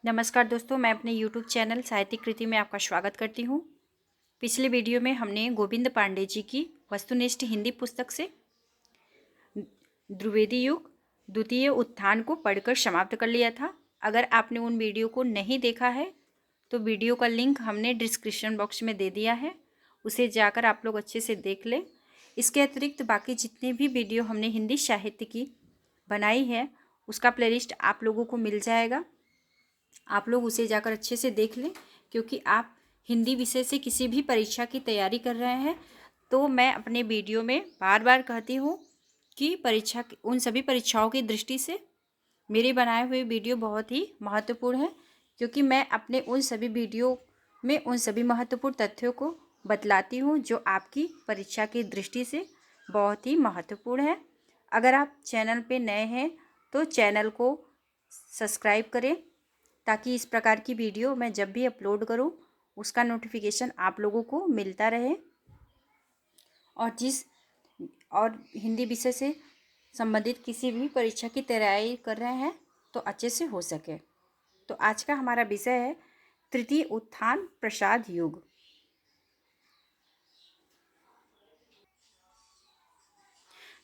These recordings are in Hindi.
नमस्कार दोस्तों, मैं अपने YouTube चैनल साहित्यिक कृति में आपका स्वागत करती हूँ। पिछले वीडियो में हमने गोविंद पांडे जी की वस्तुनिष्ठ हिंदी पुस्तक से द्विवेदी युग द्वितीय उत्थान को पढ़कर समाप्त कर लिया था। अगर आपने उन वीडियो को नहीं देखा है तो वीडियो का लिंक हमने डिस्क्रिप्शन बॉक्स में दे दिया है, उसे जाकर आप लोग अच्छे से देख लें। इसके अतिरिक्त बाकी जितने भी वीडियो हमने हिंदी साहित्य की बनाई है उसका प्लेलिस्ट आप लोगों को मिल जाएगा। आप लोग उसे जाकर अच्छे से देख लें, क्योंकि आप हिंदी विषय से किसी भी परीक्षा की तैयारी कर रहे हैं तो मैं अपने वीडियो में बार बार कहती हूँ कि उन सभी परीक्षाओं की दृष्टि से मेरे बनाए हुए वीडियो बहुत ही महत्वपूर्ण है, क्योंकि मैं अपने उन सभी वीडियो में उन सभी महत्वपूर्ण तथ्यों को बतलाती हूँ जो आपकी परीक्षा की दृष्टि से बहुत ही महत्वपूर्ण है। अगर आप चैनल पे नए हैं तो चैनल को सब्सक्राइब करें, ताकि इस प्रकार की वीडियो मैं जब भी अपलोड करूं उसका नोटिफिकेशन आप लोगों को मिलता रहे और हिंदी विषय से संबंधित किसी भी परीक्षा की तैयारी कर रहे हैं तो अच्छे से हो सके। तो आज का हमारा विषय है तृतीय उत्थान प्रसाद युग।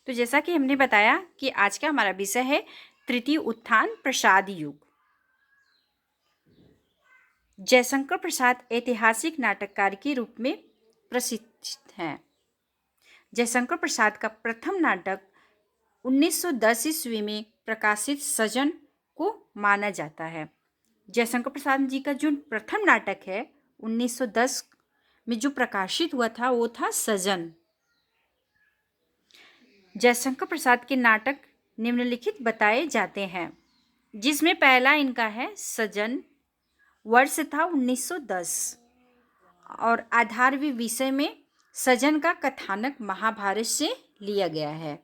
तो जैसा कि हमने बताया कि आज का हमारा विषय है तृतीय उत्थान प्रसाद युग। जयशंकर प्रसाद ऐतिहासिक नाटककार के रूप में प्रसिद्ध हैं। जयशंकर प्रसाद का प्रथम नाटक 1910 ईस्वी में प्रकाशित सजन को माना जाता है। जयशंकर प्रसाद जी का जो प्रथम नाटक है 1910 में जो प्रकाशित हुआ था वो था सजन। जयशंकर प्रसाद के नाटक निम्नलिखित बताए जाते हैं, जिसमें पहला इनका है सजन। वर्ष था 1910 और आधार विषय में सजन का कथानक महाभारत से लिया गया है।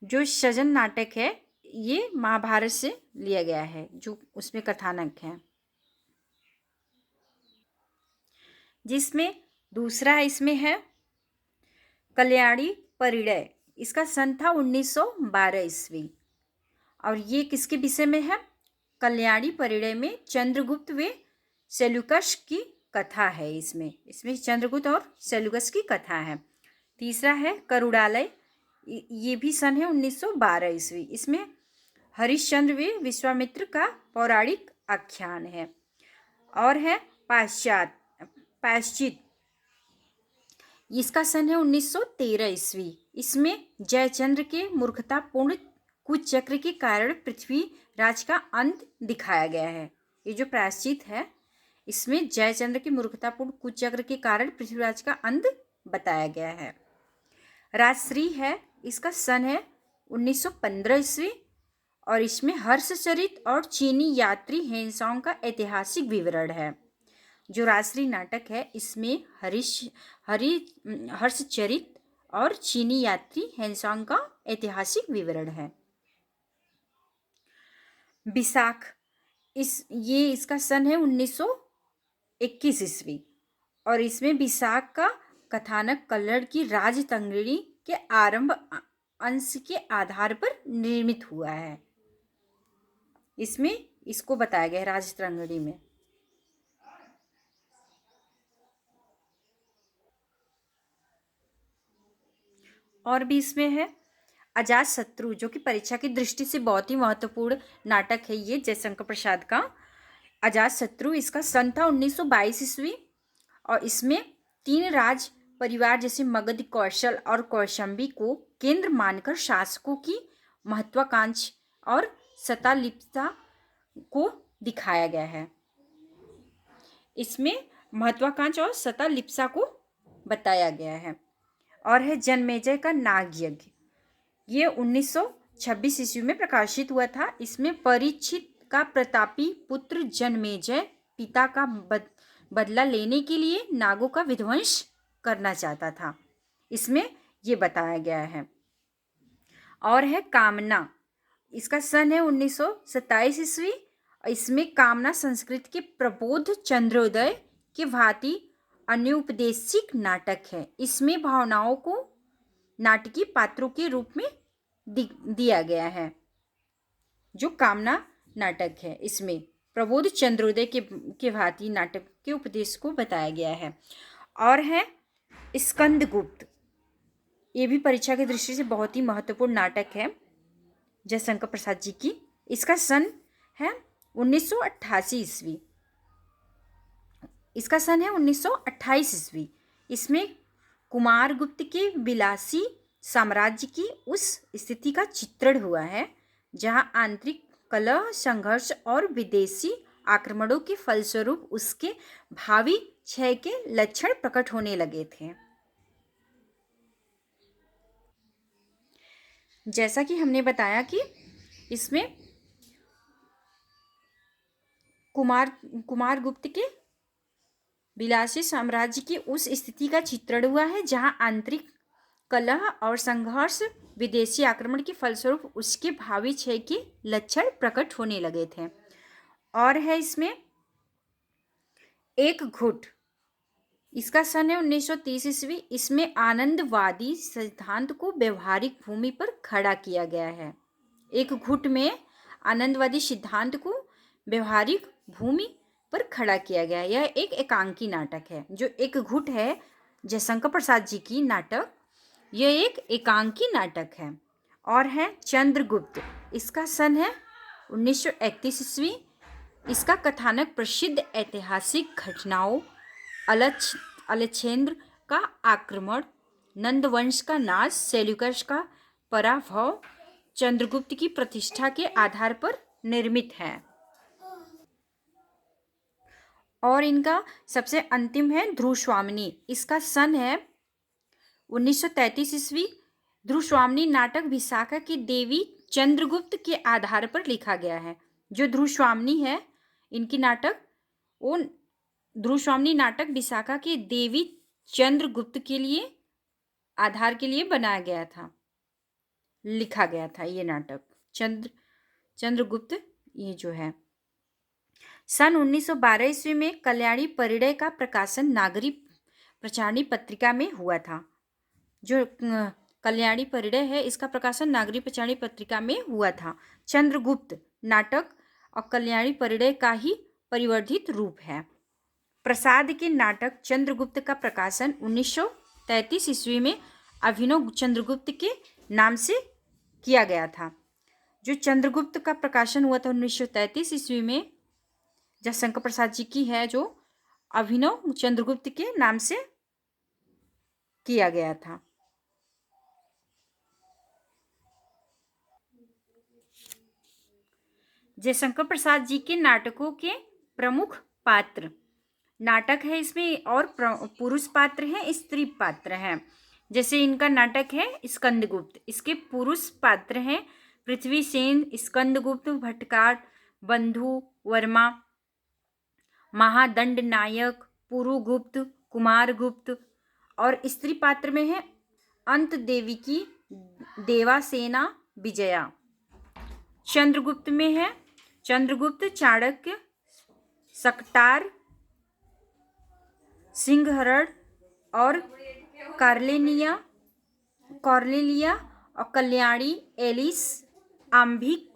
जो सजन नाटक है ये महाभारत से लिया गया है, जो उसमें कथानक है। जिसमें दूसरा इसमें है कल्याणी परिणय। इसका सन था 1912 ईस्वी और ये किसके विषय में है? कल्याणी परिणय में चंद्रगुप्त व सेल्यूकस की कथा है। इसमें चंद्रगुप्त और सेल्यूकस की कथा है। तीसरा है करुणालय, ये भी सन है 1912 ईस्वी। इसमें हरिश्चंद्र व विश्वामित्र का पौराणिक आख्यान है। और है प्रायश्चित, इसका सन है 1913 ईस्वी। इसमें जयचंद्र के मूर्खतापूर्ण कुचक्र के कारण पृथ्वीराज का अंत दिखाया गया है। ये जो प्रायश्चित है इसमें जयचंद्र के मूर्खतापूर्ण कुचक्र के कारण पृथ्वीराज का अंत बताया गया है। राजश्री है, इसका सन है 1915 ईस्वी और इसमें हर्षचरित और चीनी यात्री हेनसांग का ऐतिहासिक विवरण है। जो राजश्री नाटक है इसमें हर्षचरित और चीनी यात्री हेनसांग का ऐतिहासिक विवरण है। विशाख, इसका सन है 1921 ईस्वी और इसमें विशाख का कथानक कल्लड़ की राजतंगड़ी के आरंभ अंश के आधार पर निर्मित हुआ है। इसमें इसको बताया गया है राजतंगड़ी में। और भी इसमें है अजातशत्रु, जो कि परीक्षा की दृष्टि से बहुत ही महत्वपूर्ण नाटक है। ये जयशंकर प्रसाद का अजातशत्रु, इसका सन था 1922 ईस्वी और इसमें 3 राज परिवार जैसे मगध, कौशल और कौशंबी को केंद्र मानकर शासकों की महत्वाकांक्षा और सत्तालिप्तता को दिखाया गया है। इसमें महत्वाकांक्षा और सत्तालिप्तता को बताया गया है। और है जन्मेजय का नाग यज्ञ, ये 1926 ईस्वी में प्रकाशित हुआ था। इसमें परीक्षित का प्रतापी पुत्र जन्मेजय पिता का बदला लेने के लिए नागों का विध्वंस करना चाहता था, इसमें ये बताया गया है। और है कामना, इसका सन है 1927 ईस्वी। इसमें कामना संस्कृत के प्रबोध चंद्रोदय के भांति अनुपदेशिक नाटक है। इसमें भावनाओं को नाटकीय पात्रों के रूप में दिया गया है। जो कामना नाटक है इसमें प्रबोध चंद्रोदय के भांति नाटक के उपदेश को बताया गया है। और है स्कंदगुप्त। ये भी परीक्षा की दृष्टि से बहुत ही महत्वपूर्ण नाटक है जयशंकर प्रसाद जी की। इसका सन है 1988 ईस्वी। इसका सन है 1928 ईस्वी। इसमें कुमारगुप्त के विलासी साम्राज्य की उस स्थिति का चित्रण हुआ है जहां आंतरिक कलह, संघर्ष और विदेशी आक्रमणों के फलस्वरूप उसके भावी क्षय के लक्षण प्रकट होने लगे थे। जैसा कि हमने बताया कि इसमें कुमारगुप्त के विलासी साम्राज्य की उस स्थिति का चित्रण हुआ है जहां आंतरिक कलह और संघर्ष, विदेशी आक्रमण के फलस्वरूप उसके भावी क्षय के लक्षण प्रकट होने लगे थे। और है इसमें एक घुट। इसका सन है 1930 ईस्वी। इसमें आनंदवादी सिद्धांत को व्यवहारिक भूमि पर खड़ा किया गया है। एक घुट में आनंदवादी सिद्धांत को व्यवहारिक भूमि पर खड़ा किया गया है। यह एक एकांकी नाटक है। जो एक घुट है जयशंकर प्रसाद जी की नाटक, यह एक एकांकी नाटक है। और है चंद्रगुप्त। इसका सन है 1931 ईस्वी। इसका कथानक प्रसिद्ध ऐतिहासिक घटनाओं, अलेक्जेंद्र का आक्रमण, नंदवंश का नाश, सेल्यूकस का पराभव, चंद्रगुप्त की प्रतिष्ठा के आधार पर निर्मित है। और इनका सबसे अंतिम है ध्रुवस्वामिनी। इसका सन है 1933 ईस्वी। ध्रुवस्वामिनी नाटक विशाखा की देवी चंद्रगुप्त के आधार पर लिखा गया है। जो ध्रुवस्वामिनी है, इनकी नाटक, वो ध्रुवस्वामिनी नाटक विशाखा की देवी चंद्रगुप्त के लिए आधार के लिए बनाया गया था, लिखा गया था। ये नाटक चंद्रगुप्त ये जो है। सन 1912 ईस्वी में कल्याणी परिणय का प्रकाशन नागरी प्रचारणी पत्रिका में हुआ था। जो कल्याणी परिणय है, इसका प्रकाशन नागरी प्रचारणी पत्रिका में हुआ था। चंद्रगुप्त नाटक और कल्याणी परिणय का ही परिवर्धित रूप है। प्रसाद के नाटक चंद्रगुप्त का प्रकाशन 1933 ईस्वी में अभिनव चंद्रगुप्त के नाम से किया गया था। जो चंद्रगुप्त का प्रकाशन हुआ था 1933 ईस्वी में, जयशंकर प्रसाद जी की है, जो अभिनव चंद्रगुप्त के नाम से किया गया था। जयशंकर प्रसाद जी के नाटकों के प्रमुख पात्र। नाटक है इसमें और पुरुष पात्र हैं, स्त्री पात्र हैं। जैसे इनका नाटक है स्कंदगुप्त। इसके पुरुष पात्र हैं पृथ्वीसेन, स्कंदगुप्त, भट्टकार, बंधु वर्मा, महादंड नायक, पुरुगुप्त, कुमारगुप्त। और स्त्री पात्र में है अंत देवी की देवासेना विजया। चंद्रगुप्त में है चंद्रगुप्त, चाणक्य, सकटार, सिंहरण और कॉर्नेलिया और कल्याणी, एलिस, आंभिक,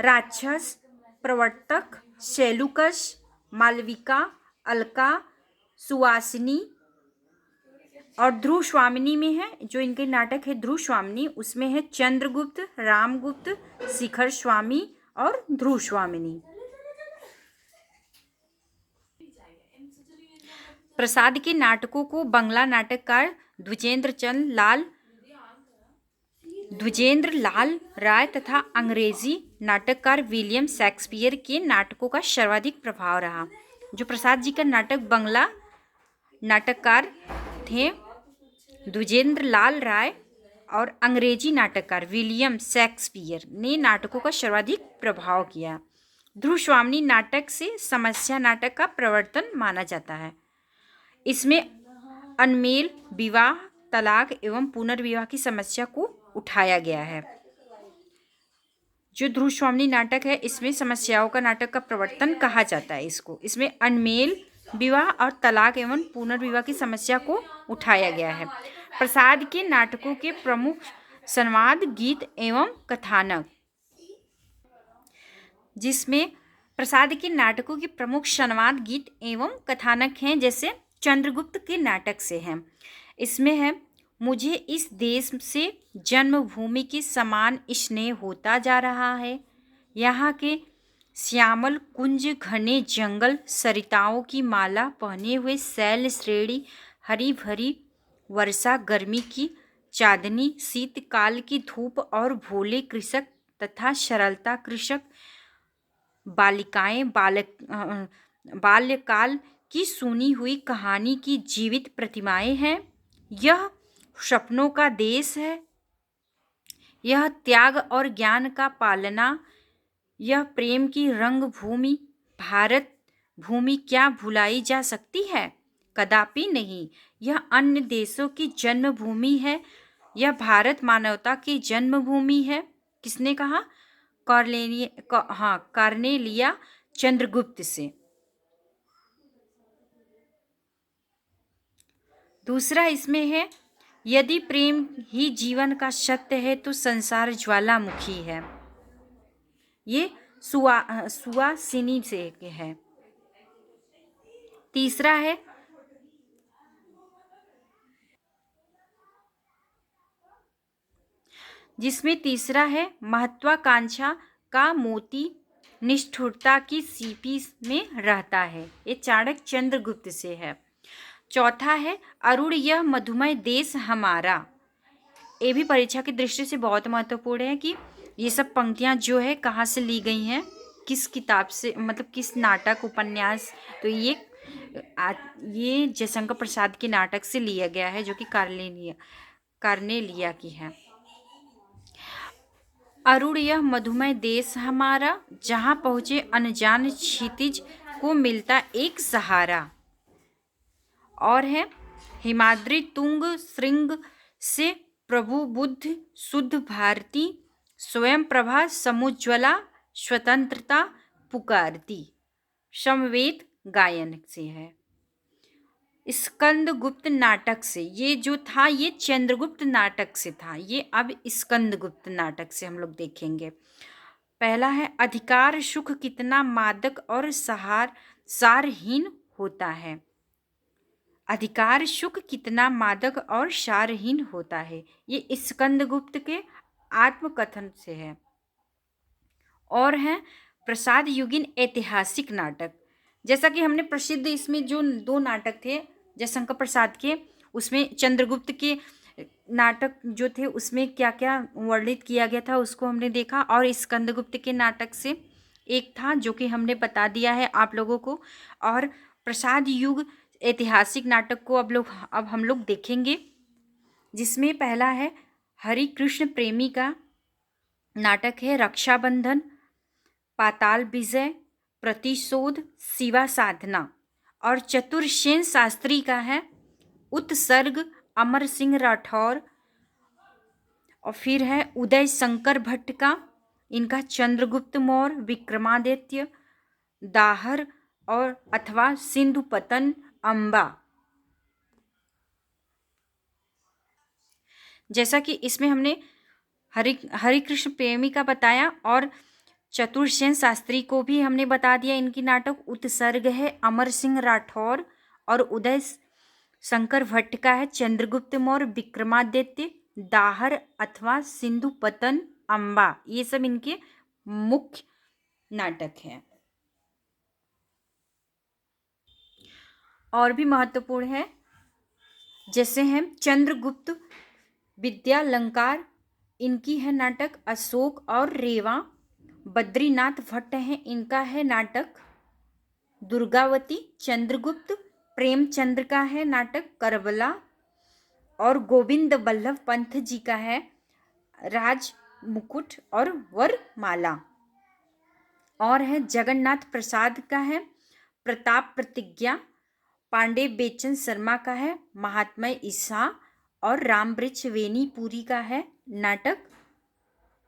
राक्षस, प्रवर्तक, सेल्यूकस, मालविका, अलका, सुवासिनी। और ध्रुवस्वामिनी में है, जो इनके नाटक है ध्रुवस्वामिनी, उसमें है चंद्रगुप्त, रामगुप्त, शिखर स्वामी और ध्रुवस्वामिनी। प्रसाद के नाटकों को बंगला नाटककार द्विजेंद्र लाल राय तथा अंग्रेजी नाटककार विलियम शेक्सपियर के नाटकों का सर्वाधिक प्रभाव रहा। जो प्रसाद जी का नाटक बंगला नाटककार थे द्विजेंद्र लाल राय और अंग्रेजी नाटककार विलियम शेक्सपियर ने नाटकों का सर्वाधिक प्रभाव किया। ध्रुवस्वामिनी नाटक से समस्या नाटक का प्रवर्तन माना जाता है। इसमें अनमेल, विवाह, तलाक एवं पुनर्विवाह की समस्या को उठाया गया है। जो ध्रुवस्वामिनी नाटक है, इसमें समस्याओं का नाटक का प्रवर्तन कहा जाता है इसको। इसमें अनमेल, विवाह और तलाक एवं पुनर्विवाह की समस्या को उठाया गया है। प्रसाद के नाटकों के प्रमुख संवाद, गीत एवं कथानक, जिसमें प्रसाद के नाटकों के प्रमुख संवाद गीत एवं कथानक हैं, जैसे चंद्रगुप्त के नाटक से हैं। इसमें है, मुझे इस देश से जन्मभूमि के समान स्नेह होता जा रहा है। यहाँ के श्यामल कुंज, घने जंगल, सरिताओं की माला पहने हुए शैल श्रेणी, हरी भरी वर्षा, गर्मी की चांदनी, शीतकाल की धूप और भोले कृषक तथा सरलता कृषक बालिकाएं, बाल्यकाल की सुनी हुई कहानी की जीवित प्रतिमाएं हैं। यह सपनों का देश है, यह त्याग और ज्ञान का पालना, यह प्रेम की रंग भूमि, भारत भूमि क्या भुलाई जा सकती है? कदापि नहीं। यह अन्य देशों की जन्मभूमि है, यह भारत मानवता की जन्मभूमि है। किसने कहा? कार्नेलिया चंद्रगुप्त से। दूसरा इसमें है, यदि प्रेम ही जीवन का सत्य है तो संसार ज्वालामुखी है। ये सुहासिनी से है। तीसरा है, जिसमें तीसरा है, महत्वाकांक्षा का मोती निष्ठुरता की सीपी में रहता है। ये चाणक्य चंद्रगुप्त से है। चौथा है, अरुण यह मधुमय देश हमारा। ये भी परीक्षा की दृष्टि से बहुत महत्वपूर्ण है कि ये सब पंक्तियां जो है कहाँ से ली गई हैं, किस किताब से, मतलब किस नाटक उपन्यास। तो ये जयशंकर प्रसाद के नाटक से लिया गया है, जो कि कार्नेलिया की है। अरुण यह मधुमय देश हमारा, जहाँ पहुँचे अनजान क्षितिज को मिलता एक सहारा। और है, हिमाद्री तुंग श्रृंग से प्रभु बुद्ध शुद्ध भारती, स्वयं प्रभा समुज्ज्वला स्वतंत्रता पुकारती। समवेत गायन से है। स्कंदगुप्त नाटक से, ये जो था ये चंद्रगुप्त नाटक से था, ये अब स्कंदगुप्त नाटक से हम लोग देखेंगे। पहला है, अधिकार सुख कितना मादक और सारहीन होता है। अधिकार सुख कितना मादक और सारहीन होता है, ये स्कंदगुप्त के आत्मकथन से है। और है प्रसाद युगीन ऐतिहासिक नाटक। जैसा कि हमने प्रसिद्ध इसमें जो 2 नाटक थे जयशंकर प्रसाद के, उसमें चंद्रगुप्त के नाटक जो थे उसमें क्या क्या वर्णित किया गया था उसको हमने देखा। और स्कंदगुप्त के नाटक से एक था जो कि हमने बता दिया है आप लोगों को। और प्रसाद युग ऐतिहासिक नाटक को अब हम लोग देखेंगे, जिसमें पहला है, हरि कृष्ण प्रेमी का नाटक है रक्षाबंधन, पाताल विजय, प्रतिशोध, शिवा साधना। और चतुर्सेन शास्त्री का है उत्सर्ग, अमर सिंह राठौर। और फिर है उदय शंकर भट्ट का, इनका चंद्रगुप्त मौर्य, विक्रमादित्य, दाहर और अथवा सिंधु पतन, अम्बा। जैसा कि इसमें हमने हरि कृष्ण प्रेमी का बताया, और चतुर्सेन शास्त्री को भी हमने बता दिया। इनकी नाटक उत्सर्ग है अमर सिंह राठौर, और उदय शंकर भट्ट का है चंद्रगुप्त मौर्य, विक्रमादित्य, दाहर अथवा सिंधु पतन, अम्बा। ये सब इनके मुख्य नाटक हैं। और भी महत्वपूर्ण है, जैसे हैं चंद्रगुप्त विद्यालंकार, इनकी है नाटक अशोक और रेवा। बद्रीनाथ भट्ट है, इनका है नाटक दुर्गावती। चंद्रगुप्त प्रेमचंद्र का है नाटक करबला। और गोविंद बल्लभ पंत जी का है राज मुकुट और वरमाला। और है जगन्नाथ प्रसाद का है प्रताप प्रतिज्ञा। पांडे बेचन शर्मा का है महात्मा ईसा। और रामवृक्ष वेनीपुरी का है नाटक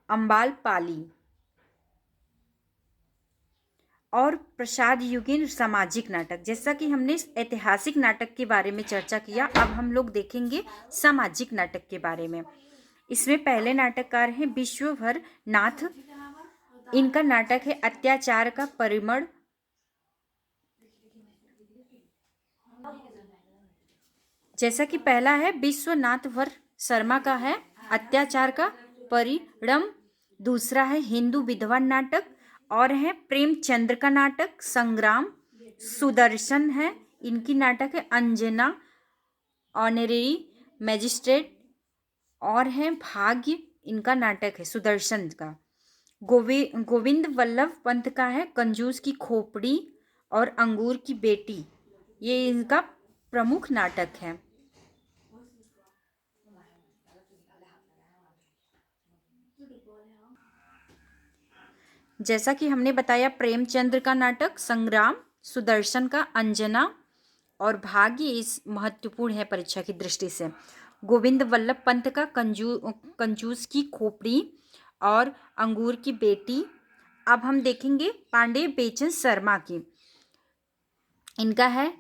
अम्बाल पाली। और प्रसाद युगीन सामाजिक नाटक। जैसा कि हमने ऐतिहासिक नाटक के बारे में चर्चा किया, अब हम लोग देखेंगे सामाजिक नाटक के बारे में। इसमें पहले नाटककार हैं विश्वभर नाथ इनका नाटक है अत्याचार का परिमळ। जैसा कि पहला है विश्वनाथ वर शर्मा का है अत्याचार का परिणम, दूसरा है हिंदू विधवा नाटक, और है प्रेमचंद्र का नाटक संग्राम, सुदर्शन है इनकी नाटक है अंजना ऑनरेरी मैजिस्ट्रेट, और है भाग्य इनका नाटक है सुदर्शन का। गोविंद वल्लभ पंत का है कंजूस की खोपड़ी और अंगूर की बेटी, ये इनका प्रमुख नाटक है। जैसा कि हमने बताया प्रेमचंद्र का नाटक संग्राम, सुदर्शन का अंजना और भाग्य इस महत्वपूर्ण है परीक्षा की दृष्टि से। गोविंद वल्लभ पंत का कंजूस की खोपड़ी और अंगूर की बेटी। अब हम देखेंगे पांडे बेचन शर्मा की, इनका है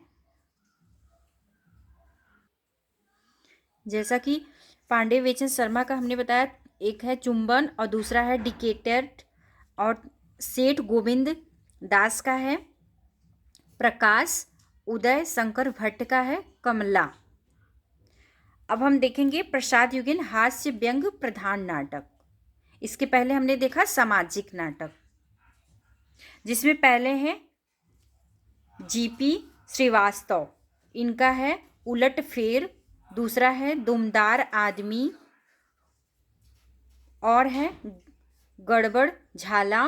जैसा कि पांडे बेचन शर्मा का हमने बताया, एक है चुंबन और दूसरा है डिकेटेट, और सेठ गोविंद दास का है प्रकाश, उदय शंकर भट्ट का है कमला। अब हम देखेंगे प्रसाद युगीन हास्य व्यंग प्रधान नाटक। इसके पहले हमने देखा सामाजिक नाटक, जिसमें पहले हैं जीपी श्रीवास्तव, इनका है उलट फेर, दूसरा है दुमदार आदमी, और है गड़बड़ झाला,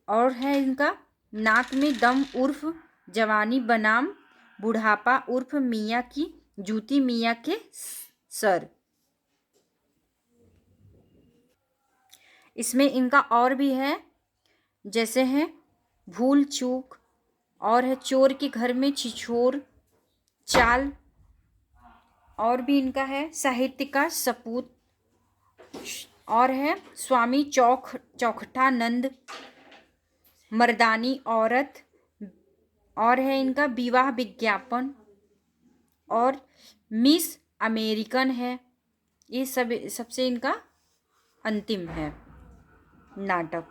और है इनका नाक में दम उर्फ जवानी बनाम बुढ़ापा उर्फ मियाँ की जूती मियाँ के सर। इसमें इनका और भी है, जैसे है भूल चूक, और है चोर के घर में छिछोर चाल, और भी इनका है साहित्य का सपूत, और है स्वामी चौखटानंद, मर्दानी औरत, और है इनका विवाह विज्ञापन, और मिस अमेरिकन है। ये सबसे इनका अंतिम है नाटक,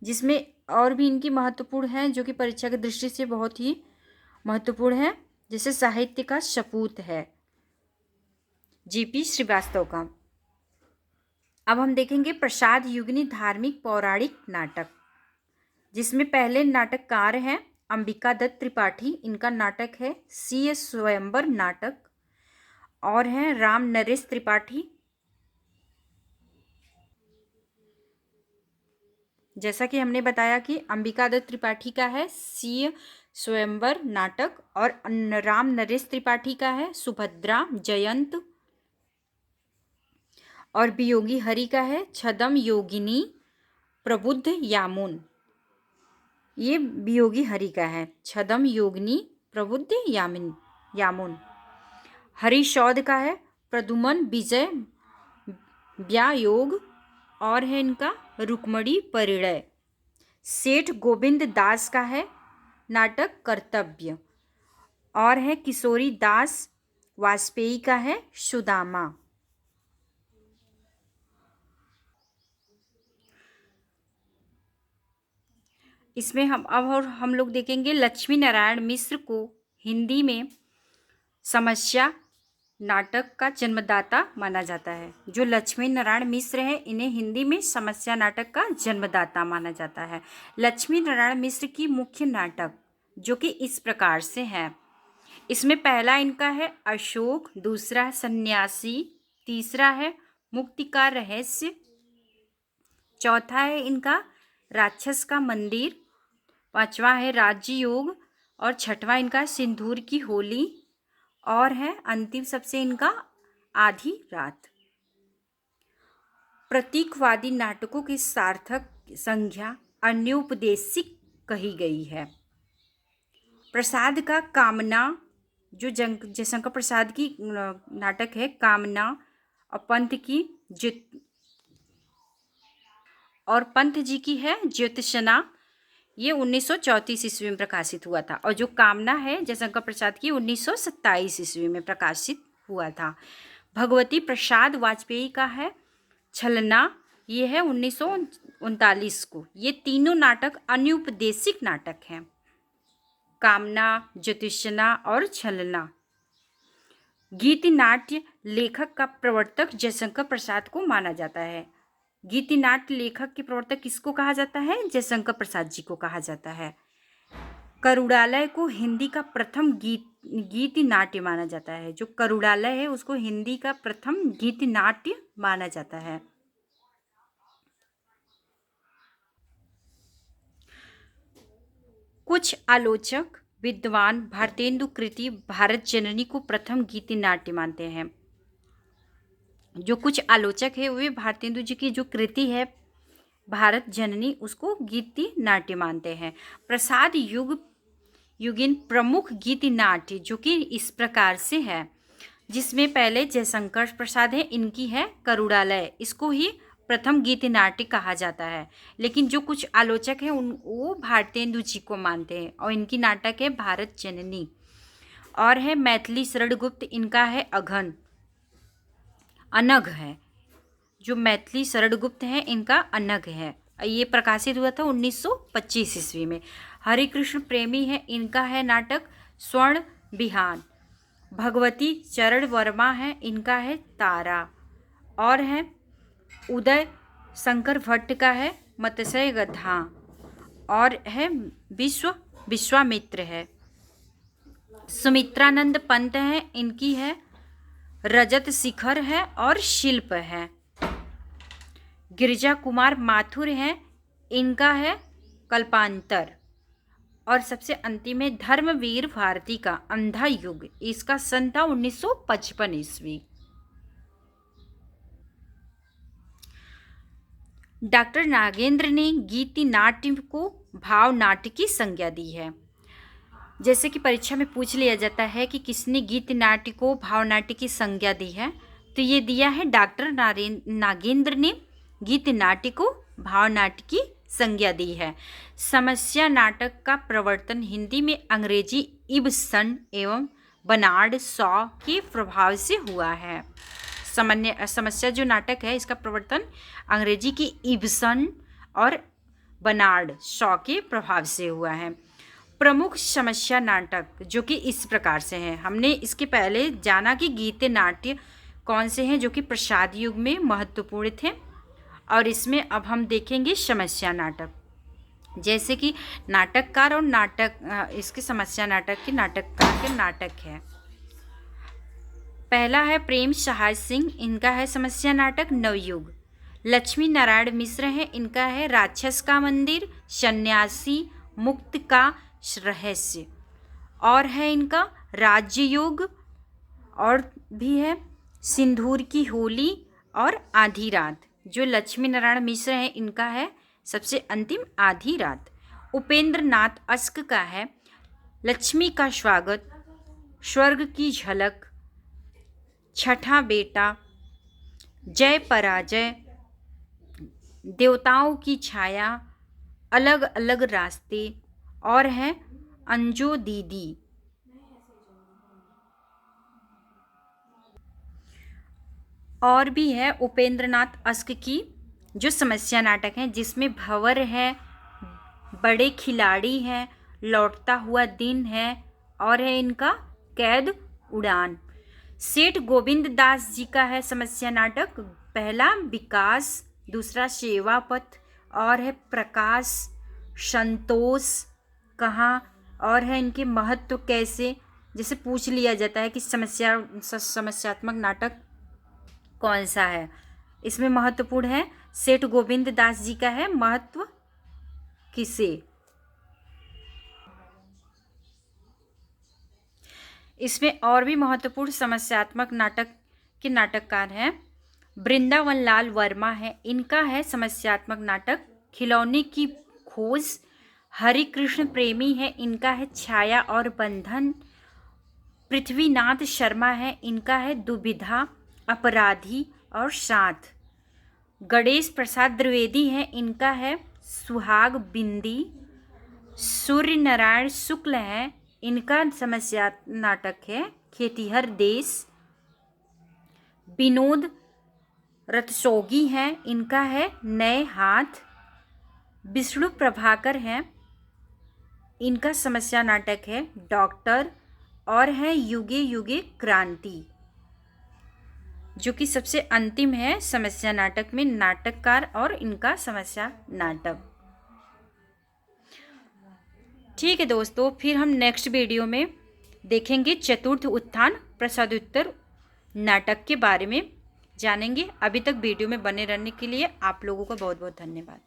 जिसमें और भी इनकी महत्वपूर्ण है जो कि परीक्षा की दृष्टि से बहुत ही महत्वपूर्ण है, जैसे साहित्य का सपूत है जीपी श्रीवास्तव का। अब हम देखेंगे प्रसाद युगनी धार्मिक पौराणिक नाटक, जिसमें पहले नाटककार हैं अंबिका दत्त त्रिपाठी, इनका नाटक है सी स्वयंवर नाटक, और हैं राम नरेश त्रिपाठी। जैसा कि हमने बताया कि अंबिका दत्त त्रिपाठी का है सी स्वयंवर नाटक, और राम नरेश त्रिपाठी का है सुभद्रा जयंत, और वियोगी हरि का है छदम योगिनी प्रबुद्ध यामुन। ये वियोगी हरि का है छदम योगिनी प्रबुद्ध यामुन। हरिशौद का है प्रदुमन विजय व्यायोग, और है इनका रुक्मणी परिणय। सेठ गोविंद दास का है नाटक कर्तव्य, और है किशोरी दास वाजपेयी का है सुदामा। इसमें हम लोग देखेंगे लक्ष्मी नारायण मिश्र को हिंदी में समस्या नाटक का जन्मदाता माना जाता है। जो लक्ष्मी नारायण मिश्र हैं इन्हें हिंदी में समस्या नाटक का जन्मदाता माना जाता है। लक्ष्मी नारायण मिश्र की मुख्य नाटक जो कि इस प्रकार से है, इसमें पहला इनका है अशोक, दूसरा है सन्यासी, तीसरा है मुक्ति का रहस्य, चौथा है इनका राक्षस का मंदिर, पांचवा है राज्य योग, और छठवां इनका सिंदूर की होली, और है अंतिम सबसे इनका आधी रात। प्रतीकवादी नाटकों की सार्थक संज्ञा अन्योपदेशिक कही गई है। प्रसाद का कामना, जो जयशंकर प्रसाद की नाटक है कामना, और पंत जी की है ज्योतिषना, ये 1934 ईस्वी में प्रकाशित हुआ था, और जो कामना है जयशंकर प्रसाद की 1927 ईस्वी में प्रकाशित हुआ था। भगवती प्रसाद वाजपेयी का है छलना, ये है 1939 को। ये तीनों नाटक अनुपदेशिक नाटक हैं। कामना, ज्योतिषना और छलना। गीति नाट्य लेखक का प्रवर्तक जयशंकर प्रसाद को माना जाता है। गीति नाट्य लेखक के प्रवर्तक किसको कहा जाता है? जयशंकर प्रसाद जी को कहा जाता है। करुड़ालय को हिंदी का प्रथम गीति नाट्य माना जाता है। जो करुड़ालय है उसको हिंदी का प्रथम गीति नाट्य माना जाता है। कुछ आलोचक विद्वान भारतेंदु कृति भारत जननी को प्रथम गीति नाट्य मानते हैं। जो कुछ आलोचक है वे भारतेंदु जी की जो कृति है भारत जननी उसको गीति नाट्य मानते हैं। प्रसाद युगीन प्रमुख गीति नाट्य जो कि इस प्रकार से है, जिसमें पहले जयशंकर प्रसाद है, इनकी है करुड़ालय, इसको ही प्रथम गीति नाट्य कहा जाता है। लेकिन जो कुछ आलोचक हैं वो भारतेंदु जी को मानते हैं और इनकी नाटक है भारत जननी। और है मैथिली शरणगुप्त, इनका है अनघ है। जो मैथिली शरणगुप्त है इनका अनघ है। ये प्रकाशित हुआ था 1925 ईस्वी में। हरिकृष्ण प्रेमी है, इनका है नाटक स्वर्ण बिहान। भगवती चरण वर्मा है, इनका है तारा। और है उदय शंकर भट्ट का है मत्स्य गधा। और है विश्वामित्र है। सुमित्रानंद पंत है, इनकी है रजत शिखर है और शिल्प है। गिरिजा कुमार माथुर हैं, इनका है कल्पांतर। और सबसे अंतिम है धर्मवीर भारती का अंधा युग, इसका सन था 1955 ईस्वी। डॉक्टर नागेंद्र ने गीति नाट्य को भाव नाट्य की संज्ञा दी है। जैसे कि परीक्षा में पूछ लिया जाता है कि किसने गीति नाट्य को भाव नाट्य की संज्ञा दी है, तो ये दिया है डॉक्टर नागेंद्र ने गीति नाट्य को भाव नाट्य की संज्ञा दी है। समस्या नाटक का प्रवर्तन हिंदी में अंग्रेजी इब्सन एवं बर्नार्ड शॉ के प्रभाव से हुआ है। समस्या जो नाटक है इसका प्रवर्तन अंग्रेजी की इब्सन और बर्नार्ड शॉ के प्रभाव से हुआ है। प्रमुख समस्या नाटक जो कि इस प्रकार से हैं, हमने इसके पहले जाना कि गीति नाट्य कौन से हैं जो कि प्रसाद युग में महत्वपूर्ण थे, और इसमें अब हम देखेंगे समस्या नाटक। जैसे कि नाटककार और इसके समस्या नाटक के नाटककार के नाटक है। पहला है प्रेम सहाय सिंह, इनका है समस्या नाटक नवयुग। लक्ष्मी नारायण मिश्र है, इनका है राक्षस का मंदिर, सन्यासी, मुक्त का रहस्य। और है इनका राजयोग, और भी है सिंदूर की होली और आधी रात। जो लक्ष्मी नारायण मिश्र है इनका है सबसे अंतिम आधी रात। उपेंद्र नाथ अस्क का है लक्ष्मी का स्वागत, स्वर्ग की झलक, छठा बेटा, जय पराजय, देवताओं की छाया, अलग अलग रास्ते। और है अंजो दीदी। और भी है उपेंद्र नाथ अस्क की जो समस्या नाटक हैं, जिसमें भंवर है, बड़े खिलाड़ी हैं, लौटता हुआ दिन है, और है इनका कैद उड़ान। सेठ गोविंद दास जी का है समस्या नाटक, पहला विकास, दूसरा सेवा पथ, और है प्रकाश, संतोष कहाँ, और है इनके महत्व कैसे। जैसे पूछ लिया जाता है कि समस्यात्मक नाटक कौन सा है, इसमें महत्वपूर्ण है सेठ गोविंद दास जी का है महत्व किसे। इसमें और भी महत्वपूर्ण समस्यात्मक नाटक के नाटककार हैं वृंदावन लाल वर्मा है, इनका है समस्यात्मक नाटक खिलौने की खोज। हरिकृष्ण प्रेमी है, इनका है छाया और बंधन। पृथ्वीनाथ शर्मा है, इनका है दुविधा, अपराधी और साथ। गणेश प्रसाद द्विवेदी है, इनका है सुहाग बिंदी। सूर्य नारायण शुक्ल है, इनका समस्या नाटक है खेतिहर देश। विनोद रत्सोगी हैं, इनका है नए हाथ। विष्णु प्रभाकर हैं, इनका समस्या नाटक है डॉक्टर। और है युगे युगे क्रांति, जो कि सबसे अंतिम है समस्या नाटक में, नाटककार और इनका समस्या नाटक। ठीक है दोस्तों, फिर हम नेक्स्ट वीडियो में देखेंगे चतुर्थ उत्थान प्रसादोत्तर नाटक के बारे में जानेंगे। अभी तक वीडियो में बने रहने के लिए आप लोगों का बहुत बहुत धन्यवाद।